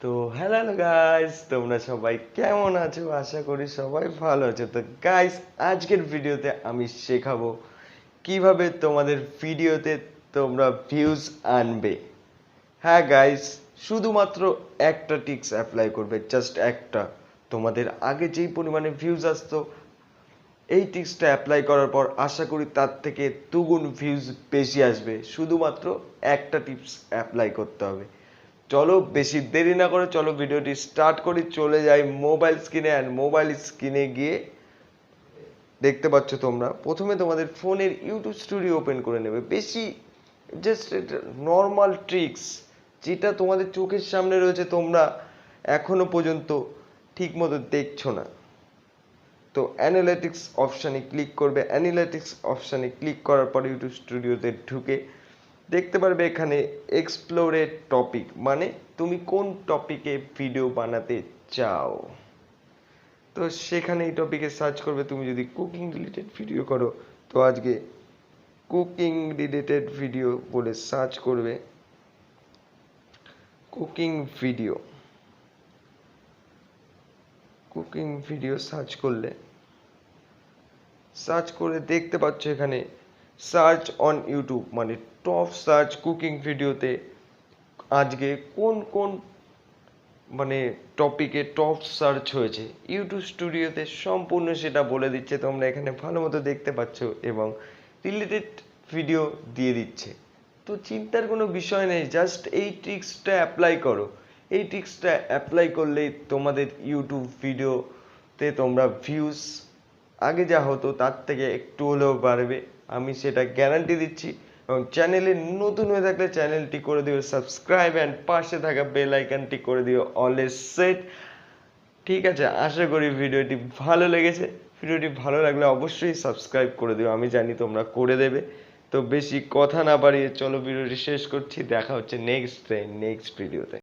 তো hello guys, তোমরা সবাই কেমন আছো? আশা করি সবাই ভালো আছো। তো গাইস, আজকের ভিডিওতে আমি শেখাবো কিভাবে তোমাদের ভিডিওতে তোমরা ভিউজ আনবে। হ্যাঁ গাইস, শুধুমাত্র একটা টিক্স অ্যাপ্লাই করবে, জাস্ট একটা। তোমাদের আগে যেই পরিমাণে ভিউজ আসতো, এই টিক্সটা অ্যাপ্লাই করার পর আশা করি তার থেকে দুগুণ ভিউজ বেশি আসবে। শুধুমাত্র একটা টিপস অ্যাপ্লাই করতে হবে। চলো বেশি দেরি না করে চলো ভিডিওটি স্টার্ট করি। চলে যাই মোবাইল স্ক্রিনে, অ্যান্ড মোবাইল স্ক্রিনে গিয়ে দেখতে পাচ্ছ তোমরা প্রথমে তোমাদের ফোনের ইউটিউব স্টুডিও ওপেন করে নেবে। বেশি জাস্ট নর্মাল ট্রিক্স, যেটা তোমাদের চোখের সামনে রয়েছে, তোমরা এখনো পর্যন্ত ঠিক মতো দেখছো না। তো অ্যানালিটিক্স অপশানে ক্লিক করবে। অ্যানালিটিক্স অপশানে ক্লিক করার পর ইউটিউব স্টুডিওতে ঢুকে দেখতে পারবে এখানে এক্সপ্লোরেড টপিক, মানে তুমি কোন টপিকে ভিডিও বানাতে চাও। তো সেখানে এই টপিকে সার্চ করবে। তুমি যদি কুকিং রিলেটেড ভিডিও করো, তো আজকে কুকিং রিলেটেড ভিডিও বলে সার্চ করবে। কুকিং ভিডিও সার্চ করলে সার্চ করে দেখতে পাচ্ছ এখানে সার্চ অন ইউটিউব, মানে টপ সার্চ কুকিং ভিডিওতে আজকে কোন কোন মানে টপিকে টপ সার্চ হয়েছে। ইউটিউব স্টুডিওতে সম্পূর্ণ সেটা বলে দিচ্ছে, তোমরা এখানে ভালো মতো দেখতে পাচ্ছ, এবং রিলেটেড ভিডিও দিয়ে দিচ্ছে। তো চিন্তার কোনো বিষয় নেই, জাস্ট এই ট্রিক্সটা অ্যাপ্লাই করো। এই ট্রিক্সটা অ্যাপ্লাই করলেই তোমাদের ইউটিউব ভিডিওতে তোমরা ভিউজ আগে যা হতো তার থেকে একটু হলেও বাড়বে, আমি সেটা গ্যারান্টি দিচ্ছি। এবং চ্যানেলে নতুন হয়ে থাকলে চ্যানেলটি করে দিও সাবস্ক্রাইব, অ্যান্ড পাশে থাকা বেল আইকনটি করে দিও অলওয়েজ সেট। ঠিক আছে, আশা করি ভিডিওটি ভালো লেগেছে। ভিডিওটি ভালো লাগলে অবশ্যই সাবস্ক্রাইব করে দিও, আমি জানি তোমরা করে দেবে। তো বেশি কথা না বাড়িয়ে চলো ভিডিওটি শেষ করছি। দেখা হচ্ছে নেক্সট ভিডিওতে।